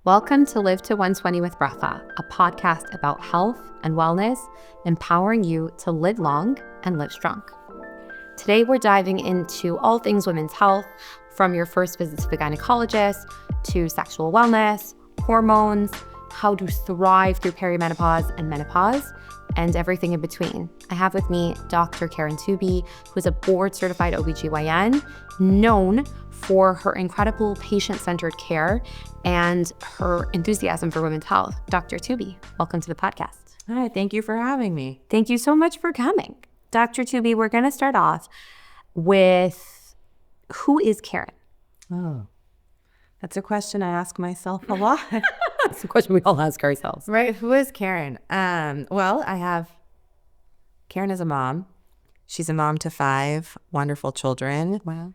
Welcome to Live to 120 with Bracha, a podcast about health and wellness, empowering you to live long and live strong. Today, we're diving into all things women's health, from your first visit to the gynecologist to sexual wellness, hormones, how to thrive through perimenopause and menopause, and everything in between. I have with me Dr. Karen Toubi, who is a board-certified OBGYN, known for her incredible patient-centered care and her enthusiasm for women's health. Dr. Toubi, welcome to the podcast. Hi, thank you for having me. Thank you so much for coming. Dr. Toubi, we're going to start off with, who is Karen? Oh, that's a question I ask myself a lot. That's a question we all ask ourselves. Right, who is Karen? Well, I have, Karen is a mom. She's a mom to 5 wonderful children. Wow.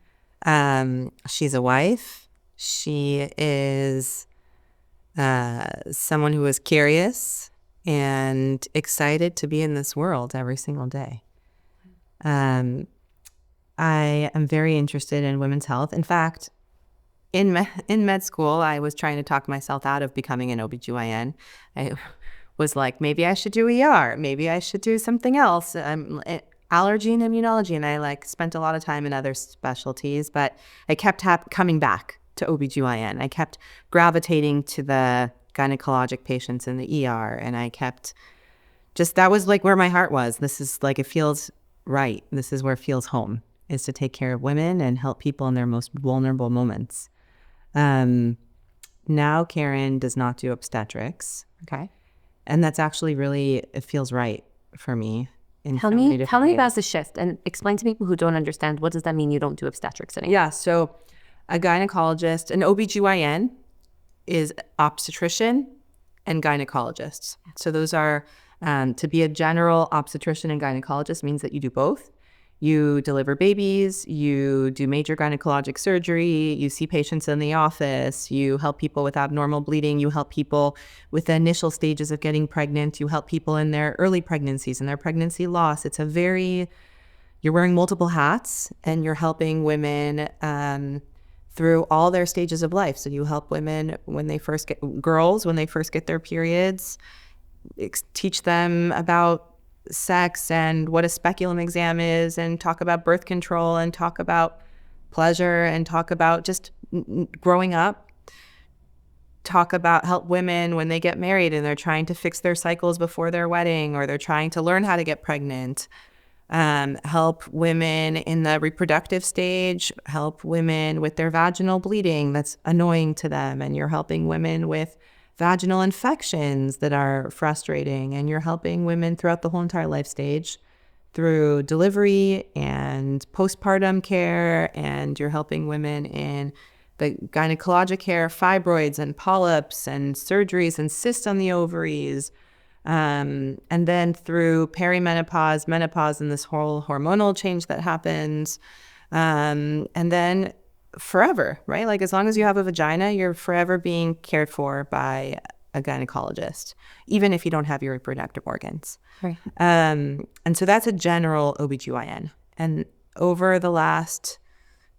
She's a wife. She is someone who is curious and excited to be in this world every single day. I am very interested in women's health. In fact, in med school, I was trying to talk myself out of becoming an OBGYN. I was like, maybe I should do ER. Maybe I should do something else. Allergy and immunology, and I spent a lot of time in other specialties, but I kept coming back to OBGYN. I kept gravitating to the gynecologic patients in the ER, and I kept that was where my heart was. This is it feels right. This is where it feels home, is to take care of women and help people in their most vulnerable moments. Now Karen does not do obstetrics. Okay. And that's actually it feels right for me. Tell me about the shift and explain to people who don't understand, what does that mean you don't do obstetrics anymore? Yeah, so a gynecologist, an OBGYN is obstetrician and gynecologists. So those are, to be a general obstetrician and gynecologist means that you do both. You deliver babies, you do major gynecologic surgery, you see patients in the office, you help people with abnormal bleeding, you help people with the initial stages of getting pregnant, you help people in their early pregnancies and their pregnancy loss. You're wearing multiple hats and you're helping women through all their stages of life. So you help women when they first get their periods, teach them about sex and what a speculum exam is, and talk about birth control and talk about pleasure and talk about just growing up, help women when they get married and they're trying to fix their cycles before their wedding, or they're trying to learn how to get pregnant, help women in the reproductive stage, help women with their vaginal bleeding that's annoying to them, and you're helping women with vaginal infections that are frustrating, and you're helping women throughout the whole entire life stage through delivery and postpartum care, and you're helping women in the gynecologic care, fibroids and polyps and surgeries and cysts on the ovaries, and then through perimenopause, menopause, and this whole hormonal change that happens, and then forever, right? As long as you have a vagina, you're forever being cared for by a gynecologist, even if you don't have your reproductive organs. Right. And so that's a general OBGYN. And over the last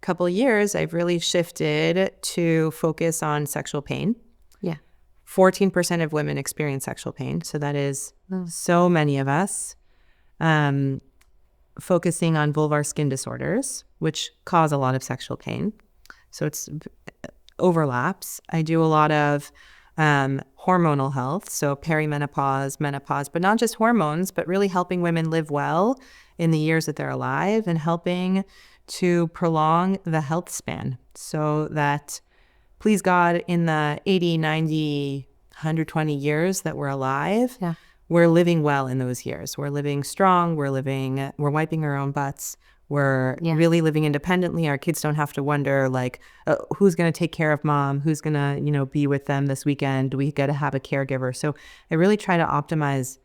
couple of years, I've really shifted to focus on sexual pain. Yeah. 14% of women experience sexual pain. So that is so many of us. Focusing on vulvar skin disorders, which cause a lot of sexual pain. So it's overlaps. I do a lot of hormonal health, so perimenopause, menopause, but not just hormones, but really helping women live well in the years that they're alive and helping to prolong the health span so that, please God, in the 80, 90, 120 years that we're alive, we're living well in those years. We're living strong. We're wiping our own butts. We're really living independently. Our kids don't have to wonder who's going to take care of mom, who's going to, be with them this weekend. Do we get to have a caregiver? So I really try to optimize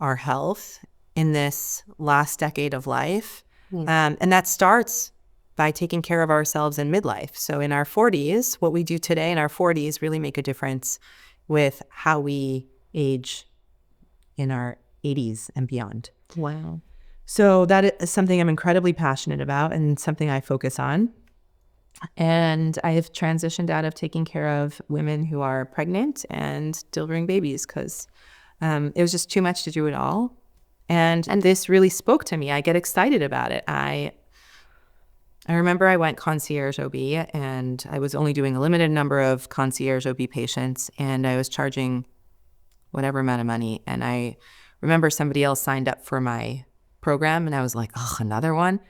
our health in this last decade of life. And that starts by taking care of ourselves in midlife. So in our 40s, what we do today in our 40s really make a difference with how we age in our 80s and beyond. Wow. So that is something I'm incredibly passionate about and something I focus on. And I have transitioned out of taking care of women who are pregnant and delivering babies because it was just too much to do it all. And this really spoke to me. I get excited about it. I remember I went concierge OB, and I was only doing a limited number of concierge OB patients, and I was charging whatever amount of money. And I remember somebody else signed up for my program, and I was like, oh, another one?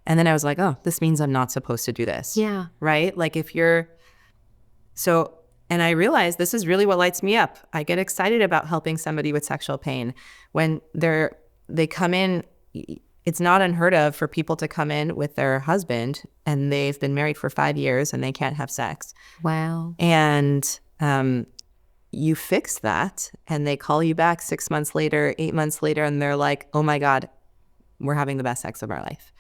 And then I was like, oh, this means I'm not supposed to do this. Yeah. Right? Like and I realized this is really what lights me up. I get excited about helping somebody with sexual pain. When they come in, it's not unheard of for people to come in with their husband and they've been married for 5 years and they can't have sex. Wow. And you fix that and they call you back 6 months later, 8 months later, and they're like, oh my God, we're having the best sex of our life.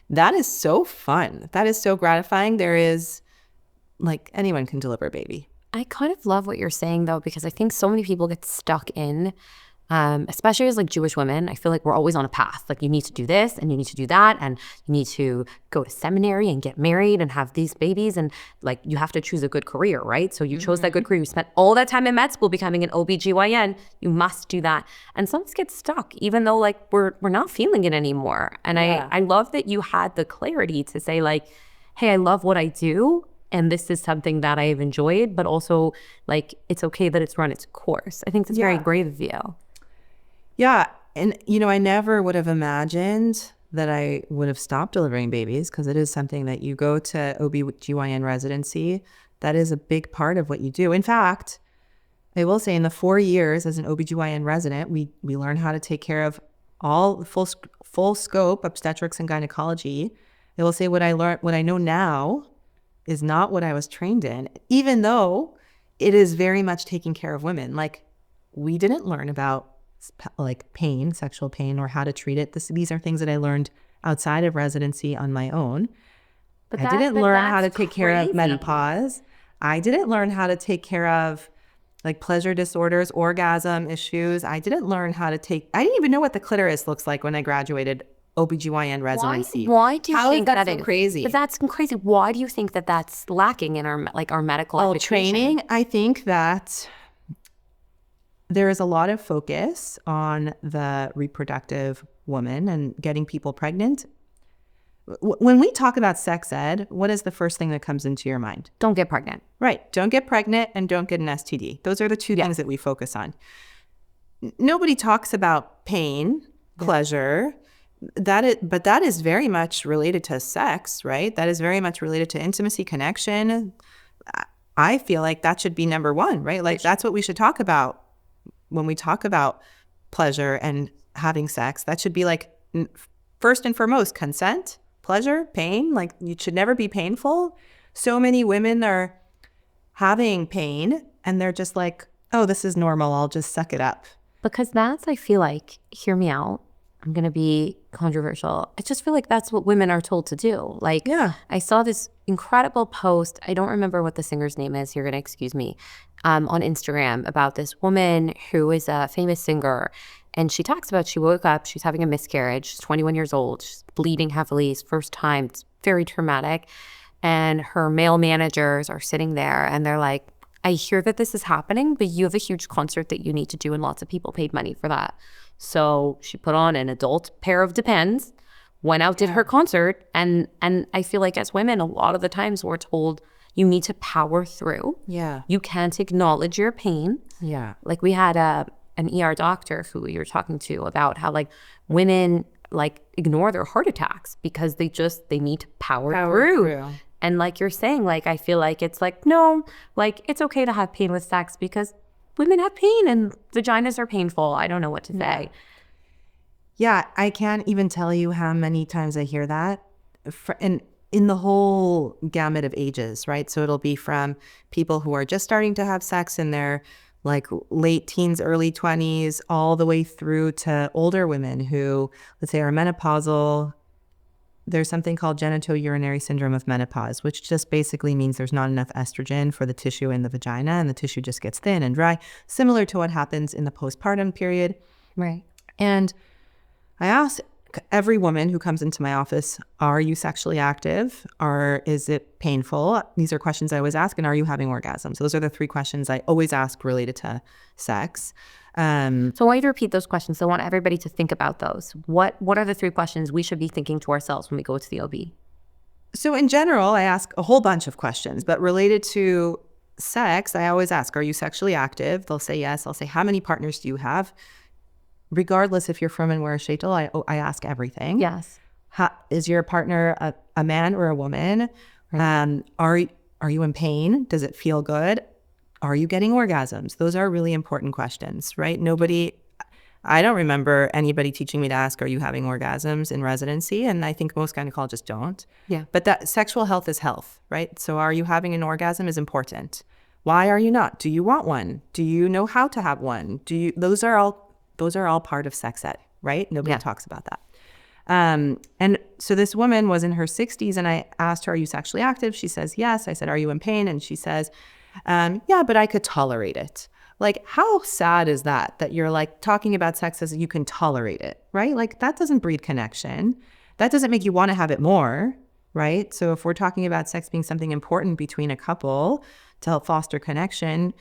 That is so fun. That is so gratifying. There is, like, anyone can deliver a baby. I kind of love what you're saying, though, because I think so many people get stuck in, especially as like Jewish women. I feel like we're always on a path. Like, you need to do this and you need to do that, and you need to go to seminary and get married and have these babies, and like you have to choose a good career, right? So you chose that good career. You spent all that time in med school becoming an OBGYN. You must do that. And some of us get stuck, even though like we're not feeling it anymore. And I love that you had the clarity to say like, hey, I love what I do, and this is something that I've enjoyed, but also like it's okay that it's run its course. I think that's very brave of you. Yeah. And, I never would have imagined that I would have stopped delivering babies, because it is something that you go to OBGYN residency. That is a big part of what you do. In fact, I will say in the 4 years as an OBGYN resident, we learn how to take care of all full scope obstetrics and gynecology. I will say what I know now is not what I was trained in, even though it is very much taking care of women. Like, we didn't learn about like pain, sexual pain, or how to treat it. These are things that I learned outside of residency on my own. But I didn't learn how to take care of menopause. I didn't learn how to take care of like pleasure disorders, orgasm issues. I didn't learn how to I didn't even know what the clitoris looks like when I graduated OBGYN residency. Why do you think that is crazy? But that's crazy. Why do you think that that's lacking in our medical education? Training? I think that there is a lot of focus on the reproductive woman and getting people pregnant. When we talk about sex ed, what is the first thing that comes into your mind? Don't get pregnant. Right. Don't get pregnant and don't get an STD. Those are the two things that we focus on. Nobody talks about pain, pleasure. But that is very much related to sex, right? That is very much related to intimacy, connection. I feel like that should be number one, right? Like, that's what we should talk about when we talk about pleasure and having sex. That should be like first and foremost: consent, pleasure, pain. Like, it should never be painful. So many women are having pain and they're just like, oh, this is normal, I'll just suck it up. Because that's, I feel like, hear me out, I'm going to be controversial. I just feel like that's what women are told to do. Like, I saw this incredible post. I don't remember what the singer's name is. You're going to excuse me. On Instagram, about this woman who is a famous singer. And she talks about, she woke up, she's having a miscarriage. She's 21 years old. She's bleeding heavily. It's first time. It's very traumatic. And her male managers are sitting there and they're like, I hear that this is happening, but you have a huge concert that you need to do and lots of people paid money for that. So she put on an adult pair of Depends, went out, did her concert. And I feel like as women, a lot of the times we're told you need to power through. Yeah. You can't acknowledge your pain. Yeah. Like, we had an ER doctor who we were talking to about how like women like ignore their heart attacks because they need to power through. And like you're saying, like, I feel like it's like, no, like, it's okay to have pain with sex because women have pain and vaginas are painful. I don't know what to say. Yeah, I can't even tell you how many times I hear that. And in the whole gamut of ages, right? So it'll be from people who are just starting to have sex in their like late teens, early 20s, all the way through to older women who, let's say, are menopausal. There's something called genitourinary syndrome of menopause, which just basically means there's not enough estrogen for the tissue in the vagina, and the tissue just gets thin and dry, similar to what happens in the postpartum period. Right. And I ask every woman who comes into my office, are you sexually active? Or is it painful? These are questions I always ask. And are you having orgasms? Those are the 3 questions I always ask related to sex. So I want you to repeat those questions. I want everybody to think about those. What are the 3 questions we should be thinking to ourselves when we go to the OB? So in general, I ask a whole bunch of questions, but related to sex, I always ask, are you sexually active? They'll say yes. I'll say, how many partners do you have? Regardless if you're from and where shaitel, I ask everything. Yes. Is your partner a man or a woman? Are you in pain? Does it feel good? Are you getting orgasms? Those are really important questions, right? I don't remember anybody teaching me to ask, are you having orgasms in residency? And I think most gynecologists don't. Yeah. But that sexual health is health, right? So are you having an orgasm is important. Why are you not? Do you want one? Do you know how to have one? Those are all part of sex ed, right? Nobody talks about that. And so this woman was in her 60s and I asked her, are you sexually active? She says, yes. I said, are you in pain? And she says, yeah, but I could tolerate it. Like, how sad is that you're like talking about sex as you can tolerate it, right? Like, that doesn't breed connection. That doesn't make you want to have it more, right? So if we're talking about sex being something important between a couple to help foster connection,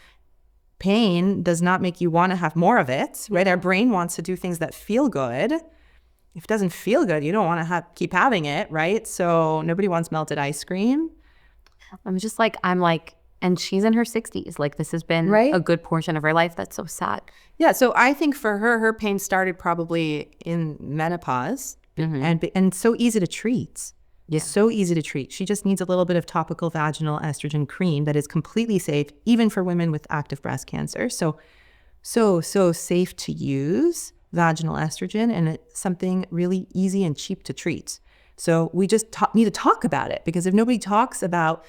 pain does not make you want to have more of it, right? Our brain wants to do things that feel good. If it doesn't feel good, you don't want to keep having it, right? So nobody wants melted ice cream. I'm like, and she's in her 60s. Like, this has been a good portion of her life. That's so sad. Yeah. So I think for her pain started probably in menopause and so easy to treat. Yeah. So easy to treat. She just needs a little bit of topical vaginal estrogen cream that is completely safe, even for women with active breast cancer. So safe to use vaginal estrogen, and it's something really easy and cheap to treat. So we just need to talk about it, because if nobody talks about,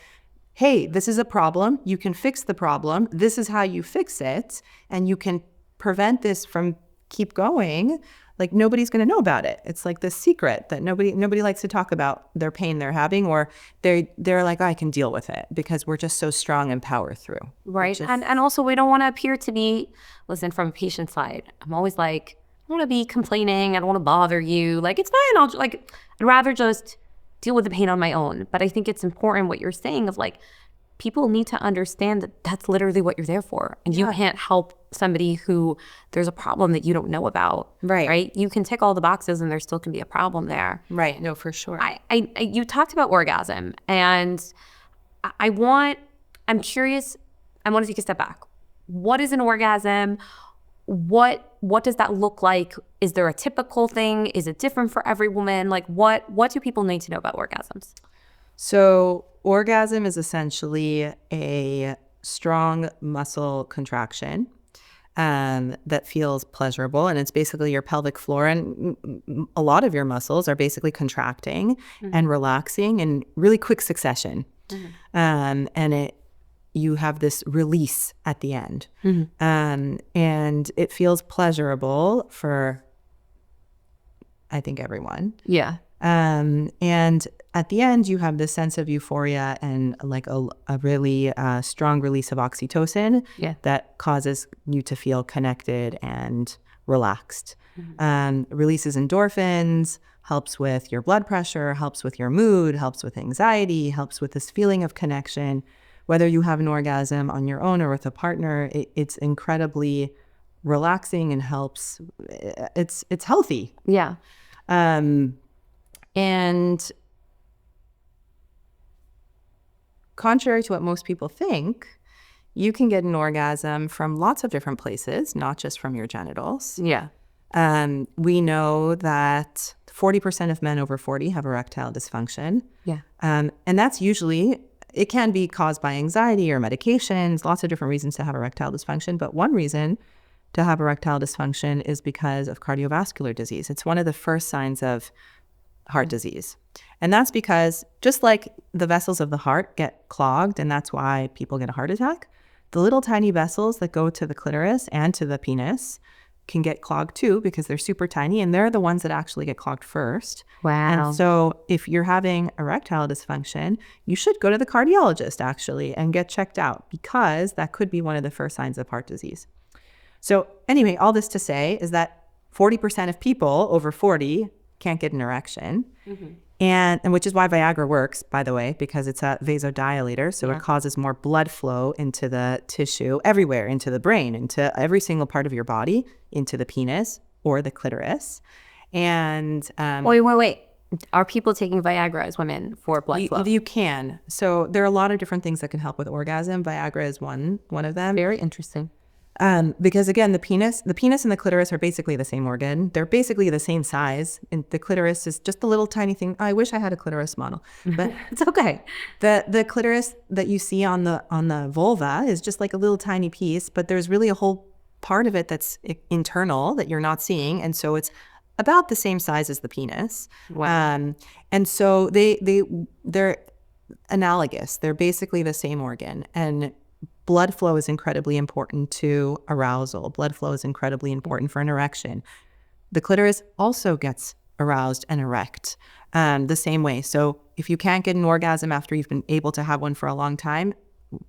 hey, this is a problem, you can fix the problem, this is how you fix it, and you can prevent this from keep going, like, nobody's going to know about it. It's like this secret that nobody likes to talk about their pain they're having, or they're like, oh, I can deal with it, because we're just so strong and power through. Right. And also, we don't want to appear to be, listen, from a patient side, I'm always like, I don't want to be complaining, I don't want to bother you. Like, it's fine. I'd rather just deal with the pain on my own. But I think it's important what you're saying of, like, people need to understand that that's literally what you're there for. And you can't help somebody who there's a problem that you don't know about. Right. You can tick all the boxes and there still can be a problem there. Right. No, for sure. You talked about orgasm, and I'm curious, I want to take a step back. What is an orgasm? What does that look like? Is there a typical thing? Is it different for every woman? Like, what do people need to know about orgasms? So orgasm is essentially a strong muscle contraction that feels pleasurable. And it's basically your pelvic floor, and a lot of your muscles are basically contracting and relaxing in really quick succession. And you have this release at the end. And it feels pleasurable for, I think, everyone. Yeah. And at the end, you have this sense of euphoria and like a really strong release of oxytocin that causes you to feel connected and relaxed. Releases endorphins, helps with your blood pressure, helps with your mood, helps with anxiety, helps with this feeling of connection. Whether you have an orgasm on your own or with a partner, it's incredibly relaxing and helps. It's healthy. Yeah. And contrary to what most people think, you can get an orgasm from lots of different places, not just from your genitals. Yeah. We know that 40% of men over 40 have erectile dysfunction. Yeah. And that's usually, it can be caused by anxiety or medications, lots of different reasons to have erectile dysfunction. But one reason to have erectile dysfunction is because of cardiovascular disease. It's one of the first signs of heart disease. And that's because just like the vessels of the heart get clogged, and that's why people get a heart attack, the little tiny vessels that go to the clitoris and to the penis can get clogged too, because they're super tiny, and they're the ones that actually get clogged first. Wow. And so if you're having erectile dysfunction, you should go to the cardiologist actually and get checked out, because that could be one of the first signs of heart disease. So anyway, all this to say is that 40% of people over 40 can't get an erection. And which is why Viagra works, by the way, because it's a vasodilator. So it causes more blood flow into the tissue everywhere, into the brain, into every single part of your body, into the penis or the clitoris. And wait. Are people taking Viagra as women for blood flow? You can. So there are a lot of different things that can help with orgasm. Viagra is one of them. Very interesting. Because again, the penis and the clitoris are basically the same organ. They're basically the same size. And the clitoris is just a little tiny thing. I wish I had a clitoris model, but it's okay. The clitoris that you see on the vulva is just like a little tiny piece, but there's really a whole part of it that's internal that you're not seeing. And so it's about the same size as the penis. Wow. And so they're analogous. They're basically the same organ. And blood flow is incredibly important to arousal. Blood flow is incredibly important for an erection. The clitoris also gets aroused and erect the same way. So if you can't get an orgasm after you've been able to have one for a long time,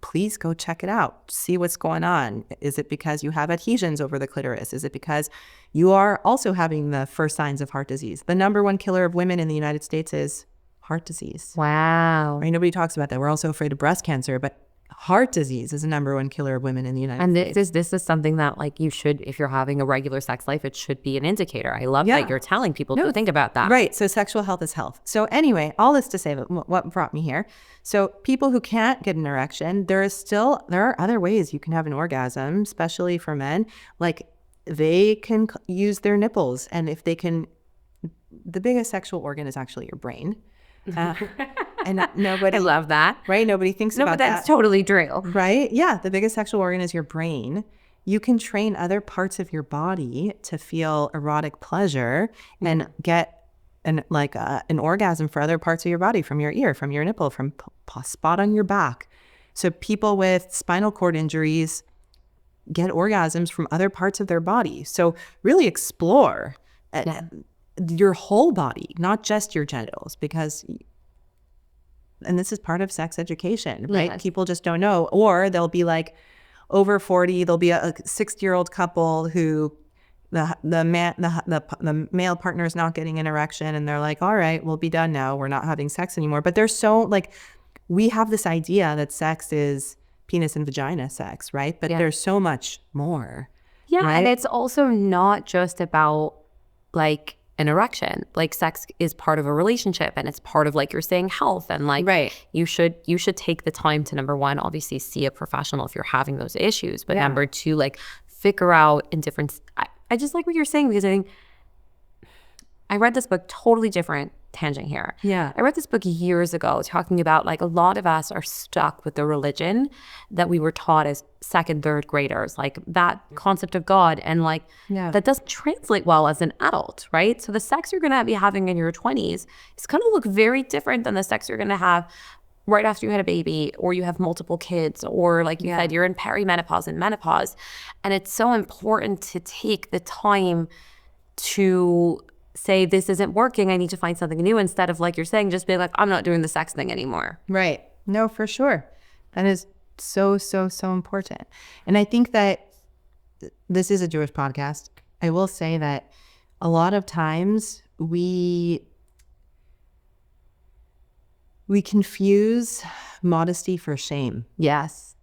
please go check it out. See what's going on. Is it because you have adhesions over the clitoris? Is it because you are also having the first signs of heart disease? The number one killer of women in the United States is heart disease. Wow. Right? Nobody talks about that. We're also afraid of breast cancer, but heart disease is the number one killer of women in the United States. And this is something that like you should, if you're having a regular sex life, it should be an indicator. I love that you're telling people to think about that. Right. So sexual health is health. So anyway, all this to say that what brought me here. So people who can't get an erection, there are other ways you can have an orgasm, especially for men. Like they can use their nipples, and if they can, the biggest sexual organ is actually your brain. And nobody, I love that. Right? Nobody thinks about that. No, but that's totally true. Right? Yeah. The biggest sexual organ is your brain. You can train other parts of your body to feel erotic pleasure and get an orgasm for other parts of your body, from your ear, from your nipple, from a spot on your back. So people with spinal cord injuries get orgasms from other parts of their body. So really explore your whole body, not just your genitals, because, and this is part of sex education, right? Yes. People just don't know. Or they'll be like over 40, there'll be a 60-year-old couple who the male partner is not getting an erection, and they're like, all right, we'll be done now. We're not having sex anymore. But there's we have this idea that sex is penis and vagina sex, right? But there's so much more. Yeah. Right? And it's also not just about like an erection. Like sex is part of a relationship, and it's part of, like you're saying, health. And like, you should take the time to, number one, obviously see a professional if you're having those issues. But number two, like figure out in different, I just like what you're saying, because I think I read this book, totally different tangent here. Yeah. I read this book years ago talking about like a lot of us are stuck with the religion that we were taught as second, third graders, like that concept of God. And like that doesn't translate well as an adult, right? So the sex you're going to be having in your 20s is going to look very different than the sex you're going to have right after you had a baby, or you have multiple kids, or like you said, you're in perimenopause and menopause. And it's so important to take the time to say, this isn't working, I need to find something new, instead of, like you're saying, just being like, I'm not doing the sex thing anymore. Right. No, for sure. That is so, so, so important. And I think that this is a Jewish podcast. I will say that a lot of times we confuse modesty for shame. Yes.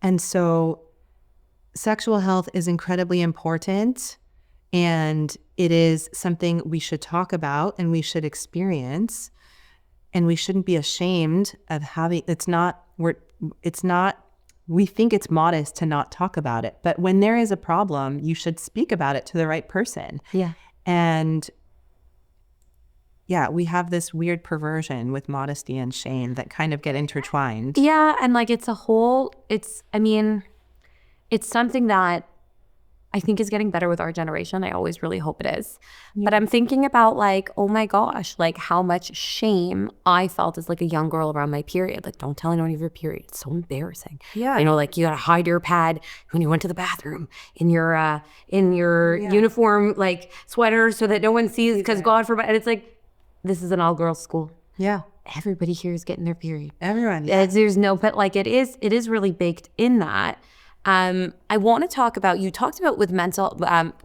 And so sexual health is incredibly important, and it is something we should talk about and we should experience, and we shouldn't be ashamed of having, we think it's modest to not talk about it. But when there is a problem, you should speak about it to the right person. Yeah. And we have this weird perversion with modesty and shame that kind of get intertwined. Yeah. And like it's something that I think is getting better with our generation. I always really hope it is. Yeah. But I'm thinking about like, oh my gosh, like how much shame I felt as like a young girl around my period. Like, don't tell anyone you have your period. It's so embarrassing. Yeah. You know, like you got to hide your pad when you went to the bathroom in your uniform, like sweater, so that no one sees, because God forbid. And it's like, this is an all girls school. Yeah. Everybody here is getting their period. Everyone. Yeah. There's no, but like it is really baked in that. I want to talk about, you talked about with mental,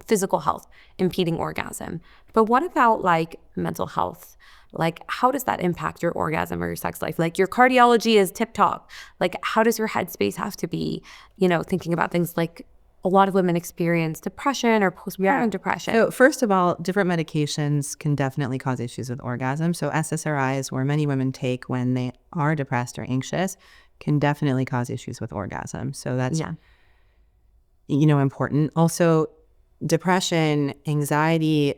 physical health impeding orgasm, but what about like mental health? Like, how does that impact your orgasm or your sex life? Like, your cardiology is tip top. Like, how does your headspace have to be, thinking about things like a lot of women experience depression or postpartum depression? So first of all, different medications can definitely cause issues with orgasm. So SSRIs, where many women take when they are depressed or anxious, can definitely cause issues with orgasm. So that's, important. Also, depression, anxiety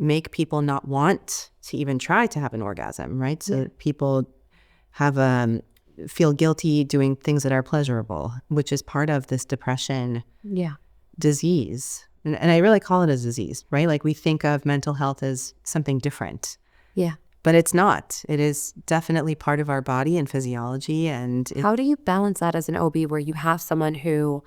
make people not want to even try to have an orgasm, right? So people have feel guilty doing things that are pleasurable, which is part of this depression disease. And I really call it a disease, right? Like, we think of mental health as something different. Yeah. But it's not. It is definitely part of our body and physiology. And how do you balance that as an OB, where you have someone who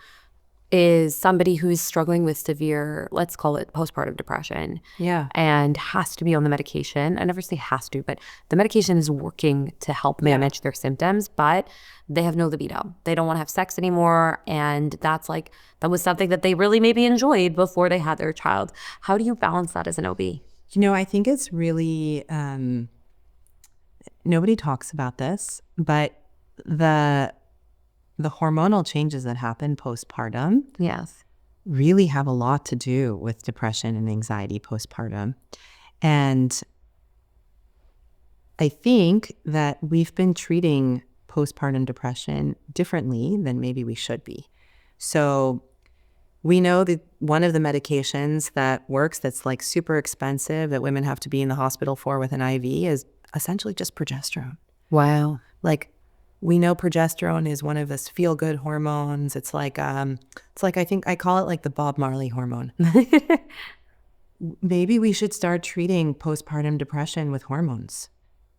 is somebody who's struggling with severe, let's call it postpartum depression, and has to be on the medication? I never say has to, but the medication is working to help manage their symptoms, but they have no libido. They don't want to have sex anymore. And that was something that they really maybe enjoyed before they had their child. How do you balance that as an OB? I think it's really, nobody talks about this, but the hormonal changes that happen postpartum really have a lot to do with depression and anxiety postpartum. And I think that we've been treating postpartum depression differently than maybe we should be. So we know that one of the medications that works, that's like super expensive, that women have to be in the hospital for with an IV, is essentially just progesterone. Wow. Like, we know progesterone is one of those feel-good hormones. It's like I think I call it like the Bob Marley hormone. Maybe we should start treating postpartum depression with hormones,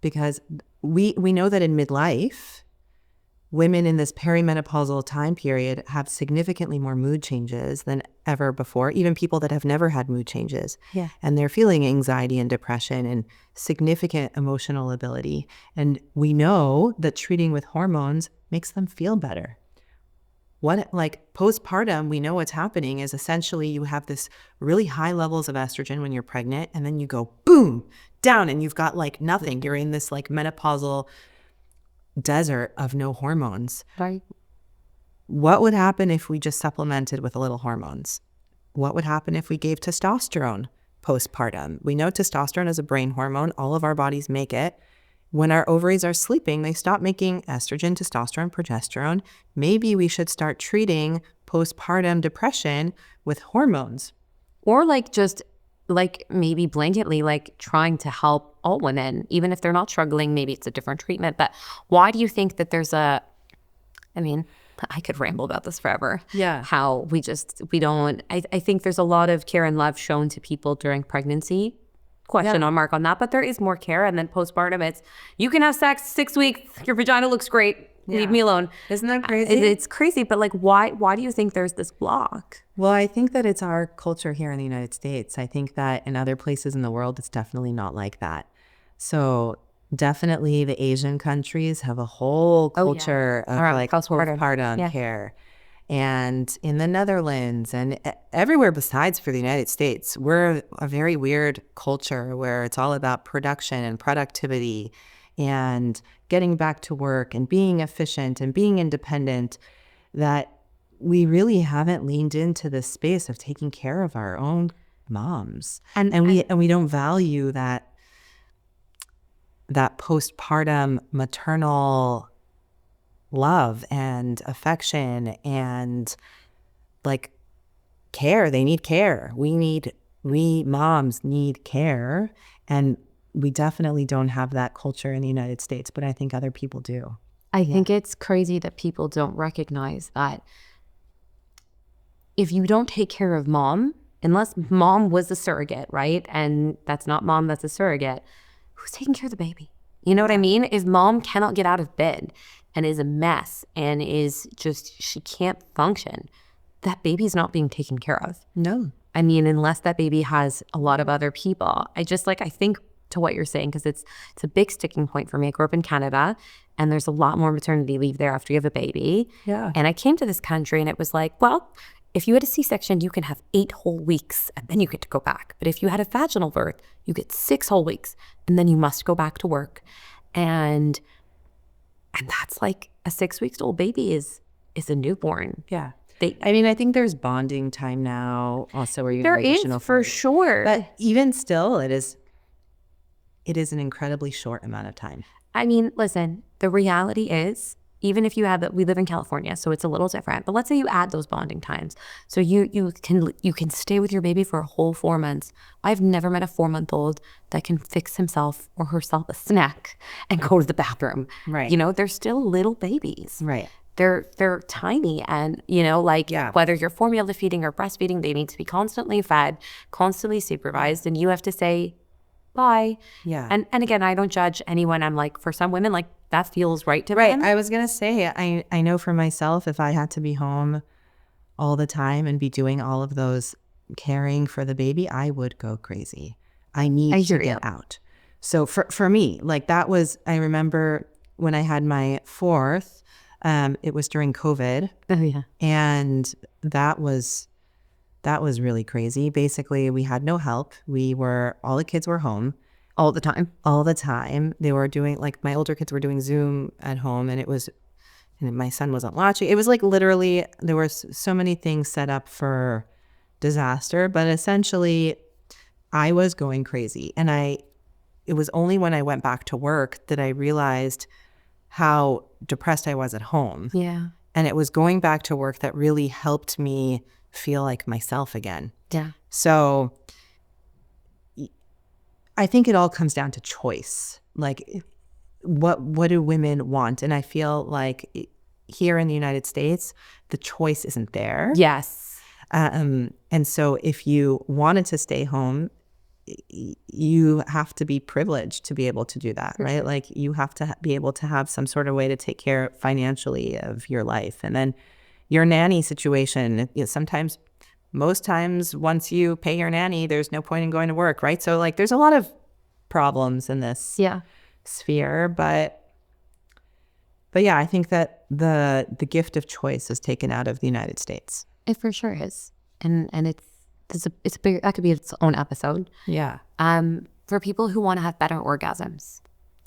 because we know that in midlife, women in this perimenopausal time period have significantly more mood changes than ever before, even people that have never had mood changes. Yeah. And they're feeling anxiety and depression and significant emotional lability. And we know that treating with hormones makes them feel better. Postpartum, we know what's happening is essentially you have this really high levels of estrogen when you're pregnant, and then you go boom, down, and you've got like nothing. You're in this like menopausal desert of no hormones. Right. What would happen if we just supplemented with a little hormones? What would happen if we gave testosterone postpartum? We know testosterone is a brain hormone. All of our bodies make it. When our ovaries are sleeping, they stop making estrogen, testosterone, progesterone. Maybe we should start treating postpartum depression with hormones. Or maybe blanketly, trying to help all women, even if they're not struggling. Maybe it's a different treatment. But why do you think that there's I could ramble about this forever. Yeah. How we don't, I think there's a lot of care and love shown to people during pregnancy. Question on mark on that. But there is more care. And then postpartum, it's, you can have sex 6 weeks. Your vagina looks great. Leave me alone. Isn't that crazy? It's crazy. But why do you think there's this block? Well, I think that it's our culture here in the United States. I think that in other places in the world, it's definitely not like that. So definitely the Asian countries have a whole culture of postpartum care. And in the Netherlands and everywhere besides for the United States, we're a very weird culture where it's all about production and productivity and getting back to work and being efficient and being independent, that we really haven't leaned into this space of taking care of our own moms. And we don't value that postpartum maternal love and affection and care. They need care. We moms need care. And we definitely don't have that culture in the United States, but I think other people do. I think it's crazy that people don't recognize that if you don't take care of mom, unless mom was a surrogate, right? And that's not mom, that's a surrogate. Who's taking care of the baby? You know what I mean? If mom cannot get out of bed and is a mess and she can't function, that baby's not being taken care of. No. I mean, unless that baby has a lot of other people. I think to what you're saying, because it's a big sticking point for me. I grew up in Canada, and there's a lot more maternity leave there after you have a baby. Yeah. And I came to this country, and it was like, well, if you had a C-section, you can have 8 whole weeks, and then you get to go back. But if you had a vaginal birth, you get 6 whole weeks, and then you must go back to work. And that's like a 6-week-old baby is a newborn. Yeah. I think there's bonding time now also where you there have is emotional for fun. sure. But even still, it is an incredibly short amount of time. I mean, listen, the reality is, even if you have we live in California, so it's a little different. But let's say you add those bonding times. So you can stay with your baby for a whole 4 months. I've never met a 4-month-old that can fix himself or herself a snack and go to the bathroom. Right. You know, they're still little babies. Right. They're tiny, and whether you're formula feeding or breastfeeding, they need to be constantly fed, constantly supervised, and you have to say bye. Yeah. And again, I don't judge anyone. I'm like, for some women, like that feels right to Right. them. I was gonna say, I know for myself, if I had to be home all the time and be doing all of those caring for the baby, I would go crazy. I need to get out. So for me, like that was, I remember when I had my 4th. It was during COVID. Oh, yeah. And that was really crazy. Basically, we had no help. All the kids were home. All the time. They were doing, like, my older kids were doing Zoom at home, and my son wasn't watching. It was like literally, there were so many things set up for disaster, but essentially I was going crazy. And it was only when I went back to work that I realized how depressed I was at home. Yeah. And it was going back to work that really helped me feel like myself again. Yeah. So I think it all comes down to choice. Like, what do women want? And I feel like here in the United States, the choice isn't there. Yes. And so if you wanted to stay home, you have to be privileged to be able to do that, right? Like you have to be able to have some sort of way to take care financially of your life. And then your nanny situation, most times once you pay your nanny, there's no point in going to work, right? So like there's a lot of problems in this sphere, but yeah, I think that the gift of choice is taken out of the United States. It for sure is. And it's big, that could be its own episode. Yeah. For people who want to have better orgasms,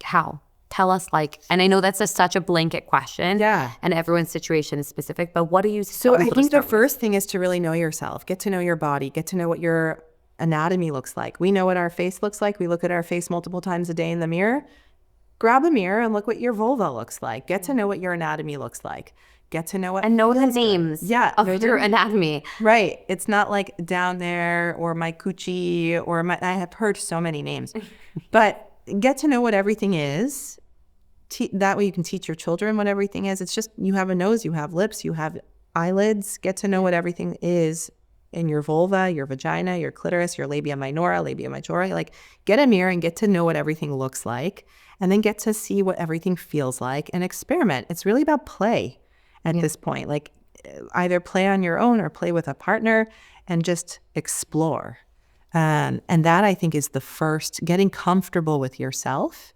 how? Tell us, and I know that's such a blanket question. Yeah. And everyone's situation is specific, but what do you... So I think the first thing is to really know yourself, get to know your body, get to know what your anatomy looks like. We know what our face looks like. We look at our face multiple times a day in the mirror. Grab a mirror and look what your vulva looks like. Get to know what your anatomy looks like. Get to know what... And know the names of your anatomy. Right. It's not like down there or my coochie or my... I have heard so many names. But get to know what everything is. That way you can teach your children what everything is. It's just you have a nose, you have lips, you have eyelids. Get to know what everything is in your vulva, your vagina, your clitoris, your labia minora, labia majora. Like get a mirror and get to know what everything looks like. And then get to see what everything feels like and experiment. It's really about play at this point. Like either play on your own or play with a partner and just explore. And that I think is the first, getting comfortable with yourself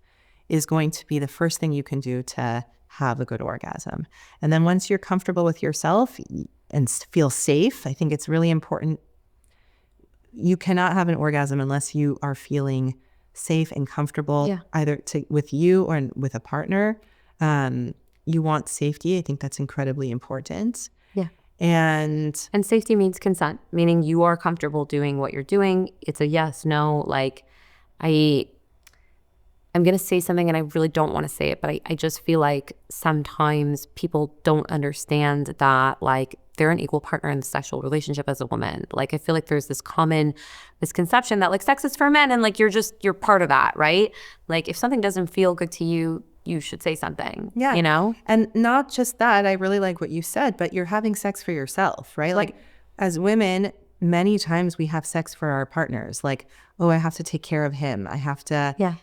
is going to be the first thing you can do to have a good orgasm. And then once you're comfortable with yourself and feel safe, I think it's really important. You cannot have an orgasm unless you are feeling safe and comfortable, either with you or with a partner. You want safety. I think that's incredibly important. Yeah. And safety means consent, meaning you are comfortable doing what you're doing. It's a yes, no. Like I'm going to say something and I really don't want to say it, but I just feel like sometimes people don't understand that like they're an equal partner in the sexual relationship as a woman. Like I feel like there's this common misconception that like sex is for men and like you're part of that, right? Like if something doesn't feel good to you, you should say something, you know? And not just that, I really like what you said, but you're having sex for yourself, right? Like as women, many times we have sex for our partners. Like, oh, I have to take care of him. I have to... Yeah.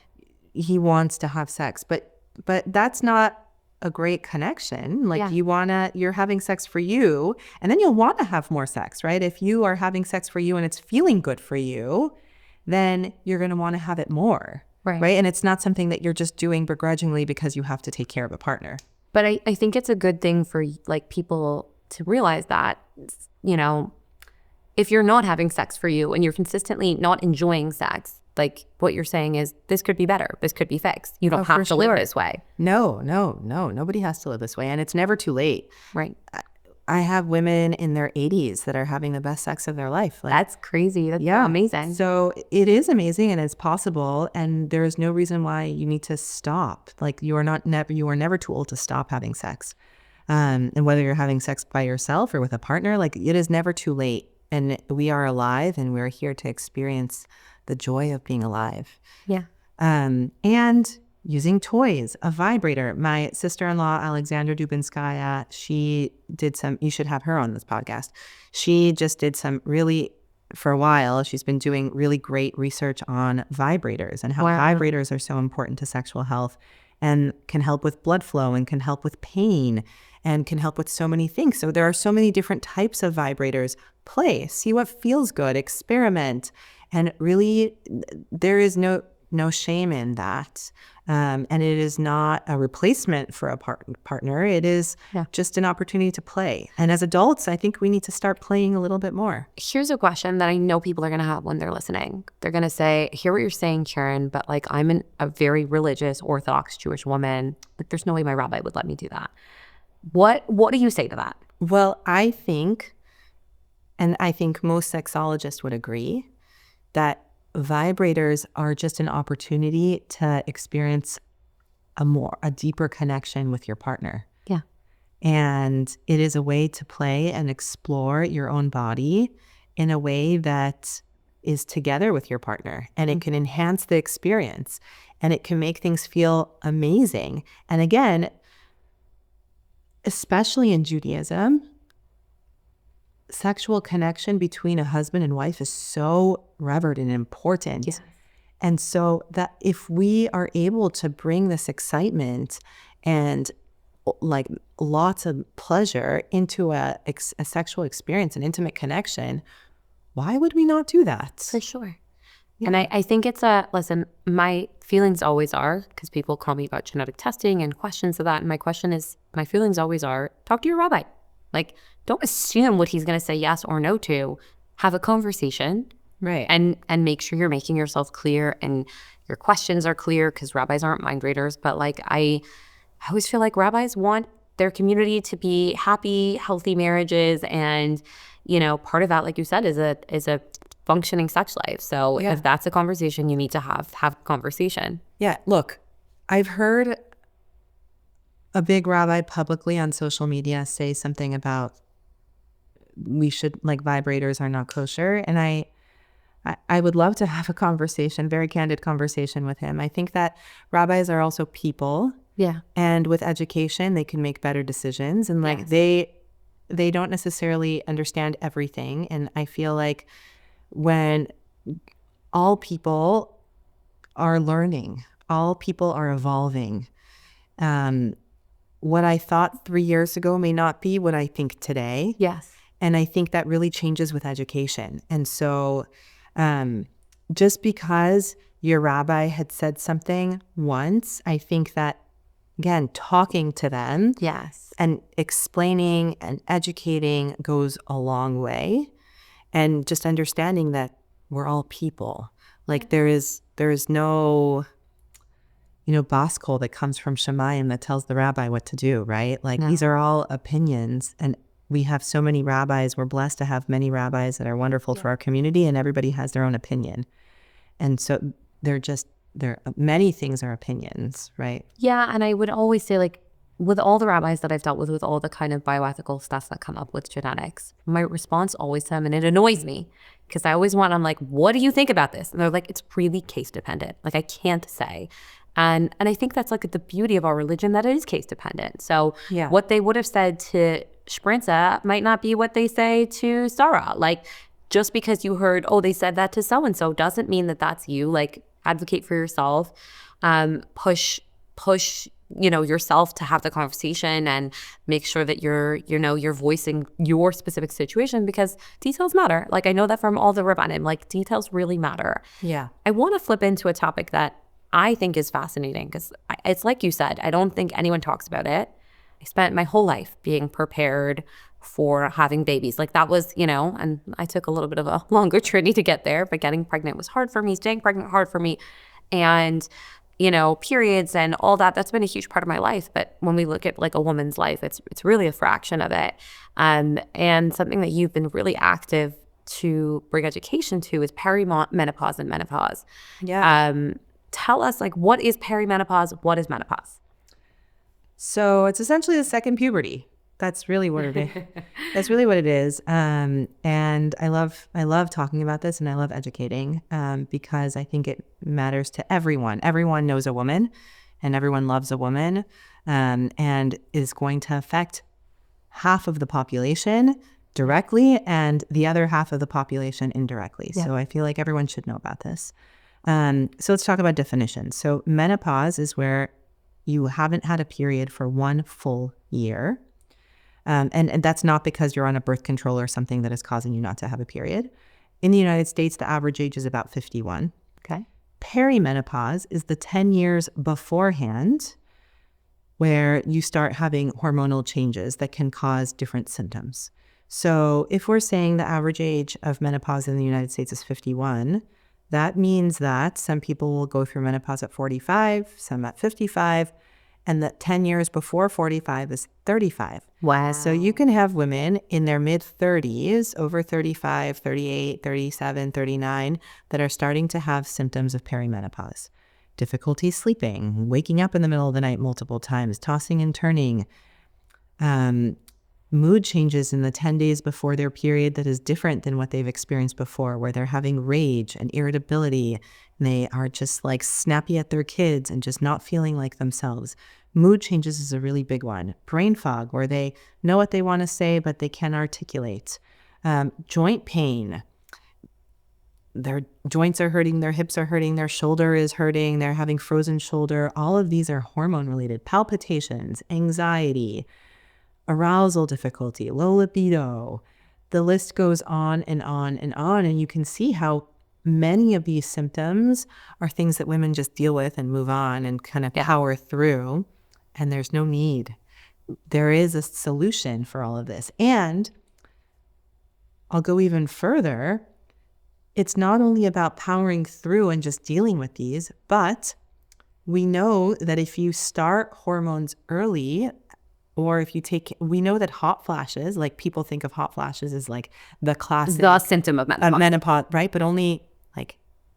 He wants to have sex, but that's not a great connection. Like you're having sex for you and then you'll want to have more sex, right? If you are having sex for you and it's feeling good for you, then you're going to want to have it more. right? And it's not something that you're just doing begrudgingly because you have to take care of a partner. But I think it's a good thing for like people to realize that, you know, if you're not having sex for you and you're consistently not enjoying sex, like what you're saying is this could be better. This could be fixed. You don't have to live this way. No. Nobody has to live this way. And it's never too late. Right. I have women in their 80s that are having the best sex of their life. Like, that's crazy. That's amazing. So it is amazing and it's possible. And there is no reason why you need to stop. Like you are never too old to stop having sex. And whether you're having sex by yourself or with a partner, like it is never too late. And we are alive and we're here to experience the joy of being alive. Yeah. And using toys, a vibrator. My sister-in-law, Alexandra Dubinskaya, she did you should have her on this podcast. She just did for a while, she's been doing really great research on vibrators and how vibrators are so important to sexual health and can help with blood flow and can help with pain and can help with so many things. So there are so many different types of vibrators. Play, see what feels good, experiment. And really, there is no shame in that. And it is not a replacement for a partner. It is just an opportunity to play. And as adults, I think we need to start playing a little bit more. Here's a question that I know people are going to have when they're listening. They're going to say, I hear what you're saying, Karen, but like I'm a very religious, Orthodox Jewish woman. Like there's no way my rabbi would let me do that. What do you say to that? Well, I think most sexologists would agree that vibrators are just an opportunity to experience a deeper connection with your partner. Yeah. And it is a way to play and explore your own body in a way that is together with your partner. And it can enhance the experience and it can make things feel amazing. And again, especially in Judaism, sexual connection between a husband and wife is so revered and important. Yes. And so that if we are able to bring this excitement and like lots of pleasure into a sexual experience, an intimate connection, why would we not do that? For sure. Yeah. And I think listen, my feelings always are, because people call me about genetic testing and questions of that. And my feelings always are, talk to your rabbi. Like, don't assume what he's going to say yes or no to. Have a conversation. Right. And make sure you're making yourself clear and your questions are clear, because rabbis aren't mind readers. But like, I always feel like rabbis want their community to be happy, healthy marriages. And, you know, part of that, like you said, is a functioning sex life. So if that's a conversation you need to have a conversation. Yeah. Look, I've heard a big rabbi publicly on social media say something about vibrators are not kosher. And I would love to have a conversation, very candid conversation with him. I think that rabbis are also people. Yeah. And with education, they can make better decisions. And they don't necessarily understand everything. And I feel like when all people are learning, all people are evolving, what I thought 3 years ago may not be what I think today. Yes. And I think that really changes with education. And so just because your rabbi had said something once, I think that, again, talking to them and explaining and educating goes a long way. And just understanding that we're all people. Like there is no, bas kol that comes from Shemayim that tells the rabbi what to do, right? Like these are all opinions. And we have so many rabbis. We're blessed to have many rabbis that are wonderful for our community, and everybody has their own opinion. And so many things are opinions, right? Yeah. And I would always say, like, with all the rabbis that I've dealt with all the kind of bioethical stuff that come up with genetics, my response always to them, and it annoys me because I'm like, what do you think about this? And they're like, it's really case dependent. Like, I can't say. And I think that's like the beauty of our religion, that it is case dependent. So what they would have said to Sprinza might not be what they say to Sarah. Like, just because you heard, they said that to so-and-so doesn't mean that that's you. Like, advocate for yourself, push yourself to have the conversation and make sure that you're voicing your specific situation, because details matter. Like, I know that from all the rabbanim, like, details really matter. Yeah. I want to flip into a topic that I think is fascinating because it's like you said, I don't think anyone talks about it. I spent my whole life being prepared for having babies. Like that was, and I took a little bit of a longer journey to get there, but getting pregnant was hard for me, staying pregnant hard for me. And, periods and all that, that's been a huge part of my life. But when we look at like a woman's life, it's really a fraction of it. And something that you've been really active to bring education to is perimenopause and menopause. Yeah. Tell us, like, what is perimenopause? What is menopause? So it's essentially the second puberty. That's really what it is. That's really what it is. And I love talking about this, and I love educating because I think it matters to everyone. Everyone knows a woman, and everyone loves a woman, and is going to affect half of the population directly and the other half of the population indirectly. Yeah. So I feel like everyone should know about this. So let's talk about definitions. So menopause is where you haven't had a period for 1 full year. And that's not because you're on a birth control or something that is causing you not to have a period. In the United States, the average age is about 51. Okay. Perimenopause is the 10 years beforehand where you start having hormonal changes that can cause different symptoms. So if we're saying the average age of menopause in the United States is 51, that means that some people will go through menopause at 45, some at 55, and that 10 years before 45 is 35. Wow. So you can have women in their mid-30s, over 35, 38, 37, 39, that are starting to have symptoms of perimenopause. Difficulty sleeping, waking up in the middle of the night multiple times, tossing and turning, mood changes in the 10 days before their period that is different than what they've experienced before, where they're having rage and irritability, and they are just like snappy at their kids and just not feeling like themselves. Mood changes is a really big one. Brain fog, where they know what they want to say, but they can't articulate. Joint pain. Their joints are hurting, their hips are hurting, their shoulder is hurting, they're having frozen shoulder. All of these are hormone related. Palpitations, anxiety, arousal difficulty, low libido. The list goes on and on and on. And you can see how many of these symptoms are things that women just deal with and move on and kind of power through. And there's no need. There is a solution for all of this. And I'll go even further. It's not only about powering through and just dealing with these, but we know that if you start hormones early, or if you we know that hot flashes, like people think of hot flashes as like the classic symptom of menopause, right? But only like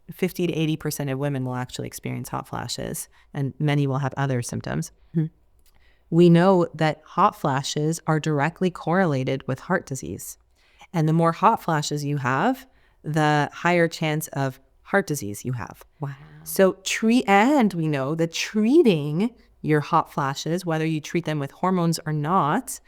50 to 80% of women will actually experience hot flashes, and many will have other symptoms. Mm-hmm. We know that hot flashes are directly correlated with heart disease. And the more hot flashes you have, the higher chance of heart disease you have. Wow. So and we know that treating your hot flashes, whether you treat them with hormones or not,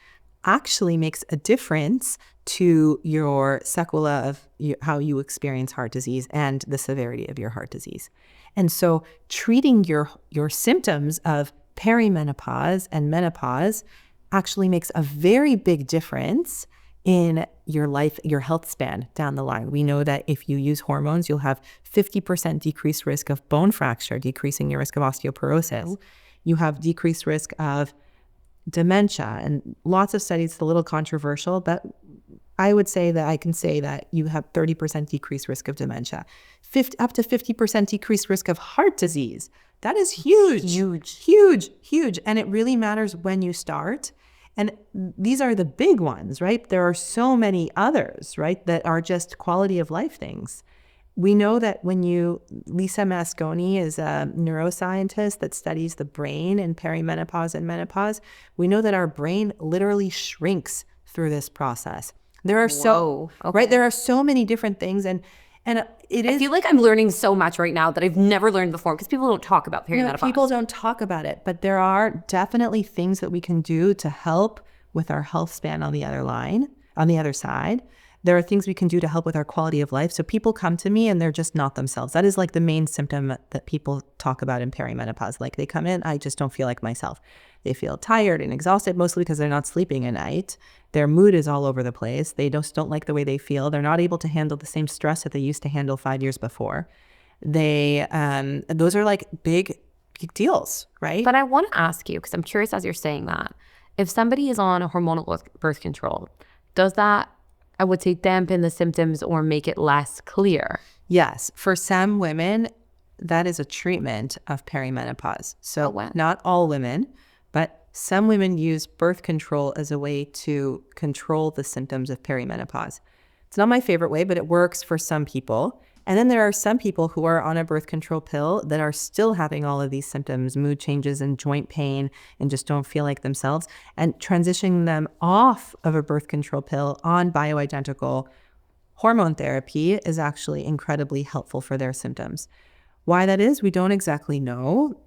actually makes a difference to your sequela of how you experience heart disease and the severity of your heart disease. And so treating your symptoms of perimenopause and menopause actually makes a very big difference in your life, your health span down the line. We know that if you use hormones, you'll have 50% decreased risk of bone fracture, decreasing your risk of osteoporosis. You have decreased risk of dementia, and lots of studies, it's a little controversial, but I would say that I can say that you have 30% decreased risk of dementia, up to 50% decreased risk of heart disease. That is huge, huge. And it really matters when you start. And these are the big ones, right? There are so many others, right, that are just quality of life things. We know that Lisa Masconi is a neuroscientist that studies the brain in perimenopause and menopause. We know that our brain literally shrinks through this process. There are right? There are so many different things, and it is. I feel like I'm learning so much right now that I've never learned before because people don't talk about perimenopause. People don't talk about it, but there are definitely things that we can do to help with our health span on the other side. There are things we can do to help with our quality of life. So people come to me and they're just not themselves. That is like the main symptom that people talk about in perimenopause. Like they come in, I just don't feel like myself. They feel tired and exhausted, mostly because they're not sleeping at night. Their mood is all over the place. They just don't like the way they feel. They're not able to handle the same stress that they used to handle 5 years before. Those are like big deals, right? But I want to ask you, because I'm curious as you're saying that, if somebody is on a hormonal birth control, does that, I would say, dampen the symptoms or make it less clear? Yes. For some women, that is a treatment of perimenopause. So not all women, but some women use birth control as a way to control the symptoms of perimenopause. It's not my favorite way, but it works for some people. And then there are some people who are on a birth control pill that are still having all of these symptoms, mood changes and joint pain, and just don't feel like themselves. And transitioning them off of a birth control pill on bioidentical hormone therapy is actually incredibly helpful for their symptoms. Why that is, we don't exactly know.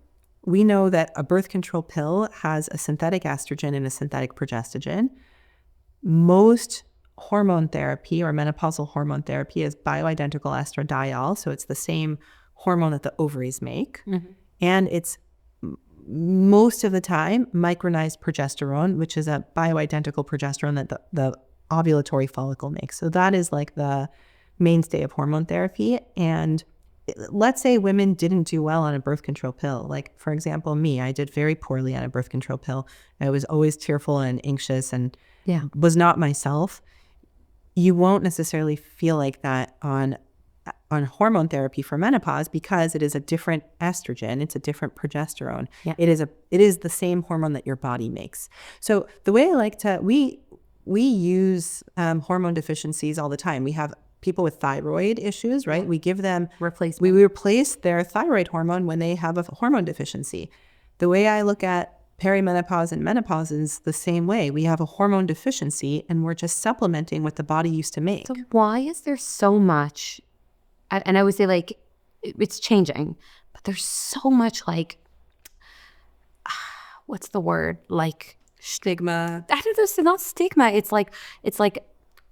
We know that a birth control pill has a synthetic estrogen and a synthetic progestogen. Most hormone therapy or menopausal hormone therapy is bioidentical estradiol. So it's the same hormone that the ovaries make. And it's most of the time micronized progesterone, which is a bioidentical progesterone that the ovulatory follicle makes. So that is like the mainstay of hormone therapy. And let's say women didn't do well on a birth control pill. Like, for example, me, I did very poorly on a birth control pill. I was always tearful and anxious and was not myself. You won't necessarily feel like that on hormone therapy for menopause because it is a different estrogen. It's a different progesterone. It is the same hormone that your body makes. So the way I like to, we use hormone deficiencies all the time. We have people with thyroid issues, right? We give them we replace their thyroid hormone when they have a hormone deficiency. The way I look at perimenopause and menopause is the same way. We have a hormone deficiency and we're just supplementing what the body used to make. So why is there so much, and I would say like it's changing, but there's so much like, what's the word? Like stigma. I don't know, it's not stigma. It's like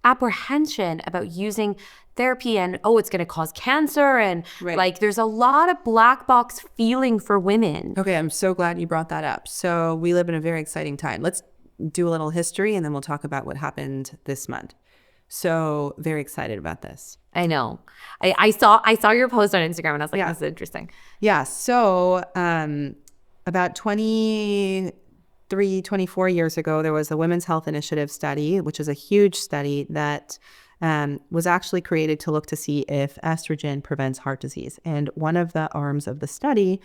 apprehension about using therapy and, oh, it's going to cause cancer. And like, there's a lot of black box feeling for women. Okay. I'm so glad you brought that up. So we live in a very exciting time. Let's do a little history and then we'll talk about what happened this month. So very excited about this. I know. I saw your post on Instagram and I was like, this is interesting. Yeah. So about 24 years ago, there was the Women's Health Initiative study, which is a huge study that was actually created to look to see if estrogen prevents heart disease. And one of the arms of the study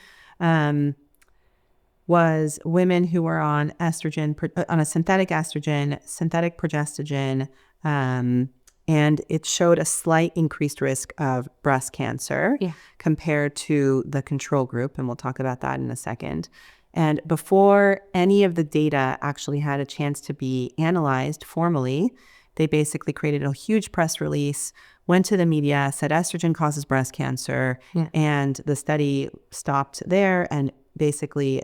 was women who were on estrogen, on a synthetic estrogen, synthetic progestogen, and it showed a slight increased risk of breast cancer compared to the control group. And we'll talk about that in a second. And before any of the data actually had a chance to be analyzed formally, they basically created a huge press release, went to the media, said estrogen causes breast cancer, and the study stopped there. And basically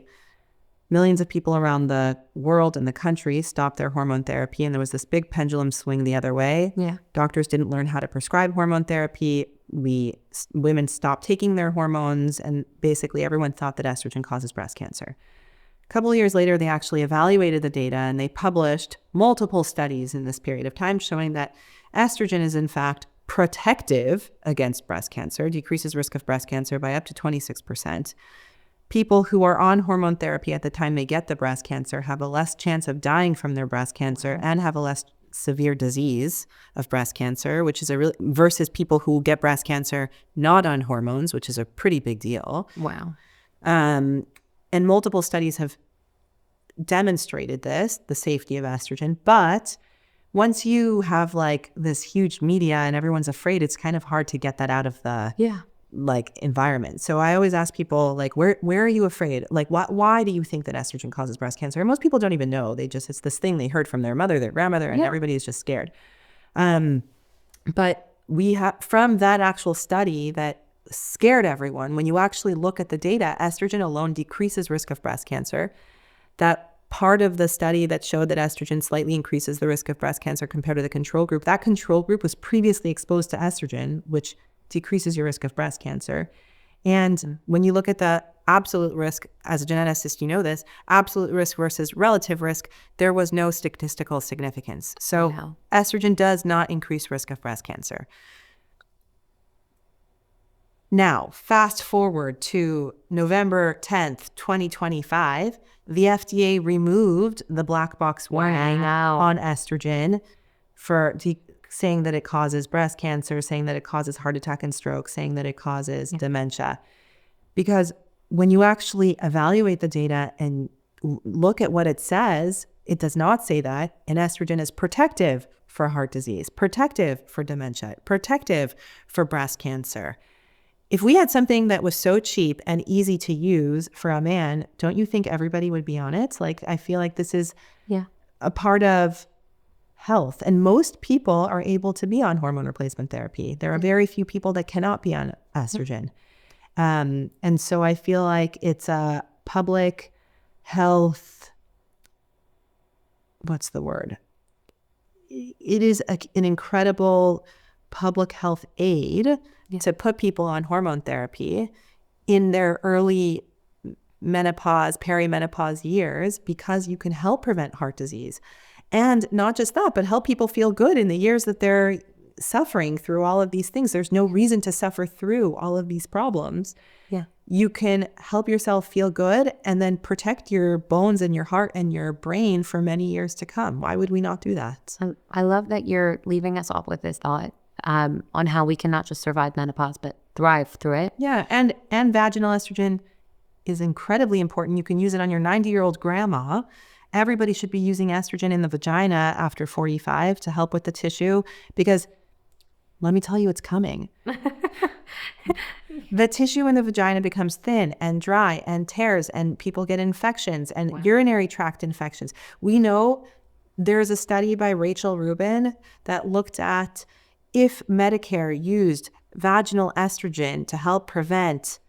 millions of people around the world and the country stopped their hormone therapy. And there was this big pendulum swing the other way. Doctors didn't learn how to prescribe hormone therapy. Women stopped taking their hormones, and basically everyone thought that estrogen causes breast cancer. A couple of years later, they actually evaluated the data and they published multiple studies in this period of time showing that estrogen is in fact protective against breast cancer, decreases risk of breast cancer by up to 26%. People who are on hormone therapy at the time they get the breast cancer have a less chance of dying from their breast cancer and have a less severe disease of breast cancer, which is versus people who get breast cancer not on hormones, which is a pretty big deal. Wow. And multiple studies have demonstrated the safety of estrogen. But once you have like this huge media and everyone's afraid, it's kind of hard to get that out of the environment. So I always ask people, like, where are you afraid? Like, why do you think that estrogen causes breast cancer? And most people don't even know. It's this thing they heard from their mother, their grandmother, and everybody is just scared. But we have, from that actual study that scared everyone, when you actually look at the data, estrogen alone decreases risk of breast cancer. That part of the study that showed that estrogen slightly increases the risk of breast cancer compared to the control group, that control group was previously exposed to estrogen, which decreases your risk of breast cancer. And when you look at the absolute risk, as a geneticist, you know this, absolute risk versus relative risk, there was no statistical significance. So estrogen does not increase risk of breast cancer. Now, fast forward to November 10th, 2025, the FDA removed the black box warning on estrogen for saying that it causes breast cancer, saying that it causes heart attack and stroke, saying that it causes dementia. Because when you actually evaluate the data and look at what it says, it does not say that. And estrogen is protective for heart disease, protective for dementia, protective for breast cancer. If we had something that was so cheap and easy to use for a man, don't you think everybody would be on it? Like, I feel like this is a part of health. And most people are able to be on hormone replacement therapy. There are very few people that cannot be on estrogen. And so I feel like it's a public health, what's the word? It is an incredible public health aid to put people on hormone therapy in their early menopause, perimenopause years, because you can help prevent heart disease. And not just that, but help people feel good in the years that they're suffering through all of these things. There's no reason to suffer through all of these problems. You can help yourself feel good and then protect your bones and your heart and your brain for many years to come. Why would we not do that? I love that you're leaving us off with this thought on how we can not just survive menopause, but thrive through it. Yeah, and vaginal estrogen is incredibly important. You can use it on your 90-year-old grandma. Everybody should be using estrogen in the vagina after 45 to help with the tissue, because let me tell you, it's coming. The tissue in the vagina becomes thin and dry and tears, and people get infections and urinary tract infections. We know there's a study by Rachel Rubin that looked at if Medicare used vaginal estrogen to help prevent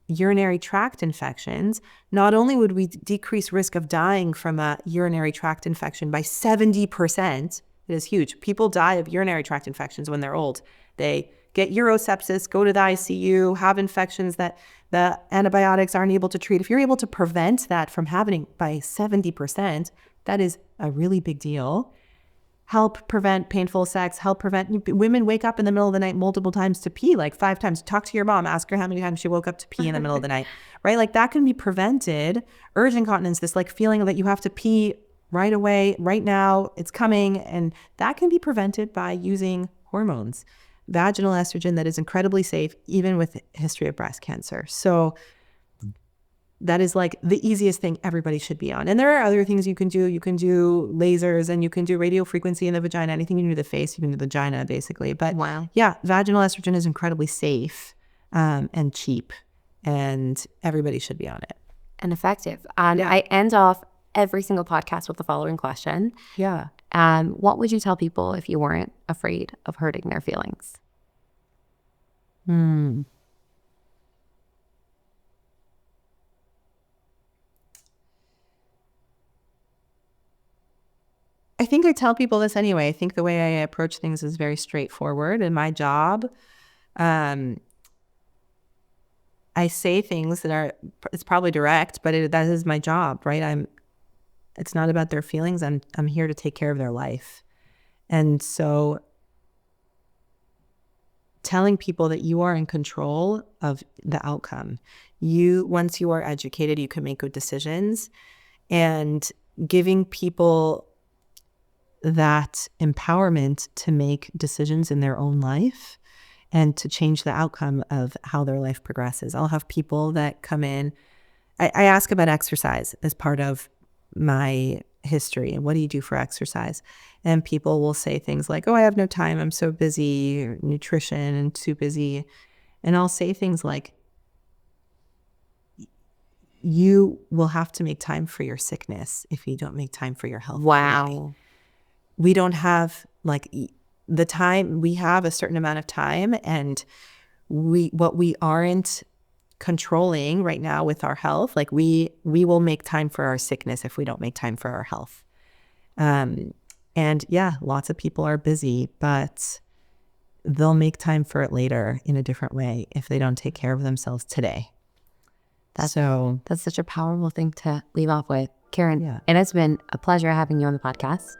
urinary tract infections, not only would we decrease risk of dying from a urinary tract infection by 70%, it is huge. People die of urinary tract infections when they're old. They get urosepsis, go to the ICU, have infections that the antibiotics aren't able to treat. If you're able to prevent that from happening by 70%, that is a really big deal. Help prevent painful sex, help prevent, women wake up in the middle of the night multiple times to pee, like 5 times. Talk to your mom, ask her how many times she woke up to pee in the middle of the night, right? Like that can be prevented. Urge incontinence, this like feeling that you have to pee right away, right now, it's coming. And that can be prevented by using hormones. Vaginal estrogen that is incredibly safe, even with history of breast cancer. So that is like the easiest thing everybody should be on. And there are other things you can do. You can do lasers and you can do radio frequency in the vagina. Anything you can do to the face, you can do the vagina basically. But yeah, vaginal estrogen is incredibly safe and cheap, and everybody should be on it. And effective. And I end off every single podcast with the following question. What would you tell people if you weren't afraid of hurting their feelings? I think I tell people this anyway. I think the way I approach things is very straightforward. In my job, I say things that are, it's probably direct, but that is my job, right? It's not about their feelings. I'm here to take care of their life. And so telling people that you are in control of the outcome. Once you are educated, you can make good decisions, and giving people that empowerment to make decisions in their own life and to change the outcome of how their life progresses. I'll have people that come in. I ask about exercise as part of my history. And what do you do for exercise? And people will say things like, oh, I have no time. I'm so busy, or nutrition and too busy. And I'll say things like, you will have to make time for your sickness if you don't make time for your health. Wow. We don't have like the time. We have a certain amount of time, and what we aren't controlling right now with our health, like we will make time for our sickness if we don't make time for our health. And yeah, lots of people are busy, but they'll make time for it later in a different way if they don't take care of themselves today. That's such a powerful thing to leave off with. Karen, it has been a pleasure having you on the podcast.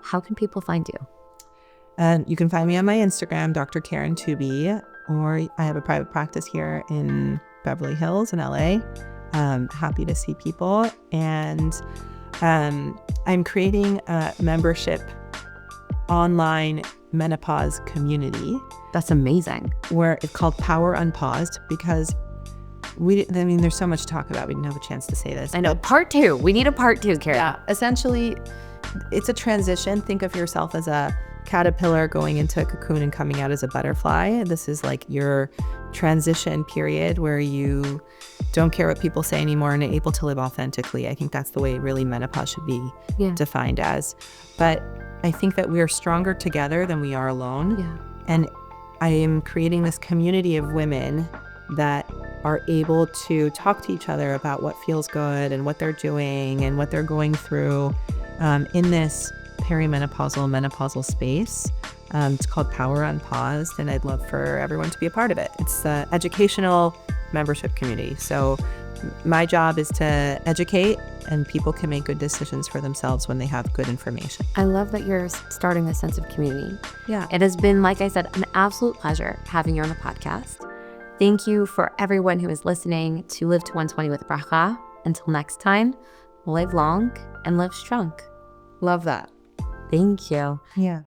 How can people find you? You can find me on my Instagram, Dr. Karen Toubi. or I have a private practice here in Beverly Hills in LA. Happy to see people. And I'm creating a membership online menopause community. That's amazing. Where it's called Power Unpaused, because there's so much to talk about. We didn't have a chance to say this. I know. Part 2. We need a part 2, Karen. Yeah. Essentially, it's a transition. Think of yourself as a caterpillar going into a cocoon and coming out as a butterfly. This is like your transition period where you don't care what people say anymore and are able to live authentically. I think that's the way really menopause should be defined as. But I think that we are stronger together than we are alone. Yeah. And I am creating this community of women that are able to talk to each other about what feels good and what they're doing and what they're going through in this perimenopausal, menopausal space. It's called Power Unpaused, and I'd love for everyone to be a part of it. It's an educational membership community. So my job is to educate, and people can make good decisions for themselves when they have good information. I love that you're starting a sense of community. Yeah. It has been, like I said, an absolute pleasure having you on the podcast. Thank you for everyone who is listening to Live to 120 with Bracha. Until next time, live long and live strong. Love that. Thank you. Yeah.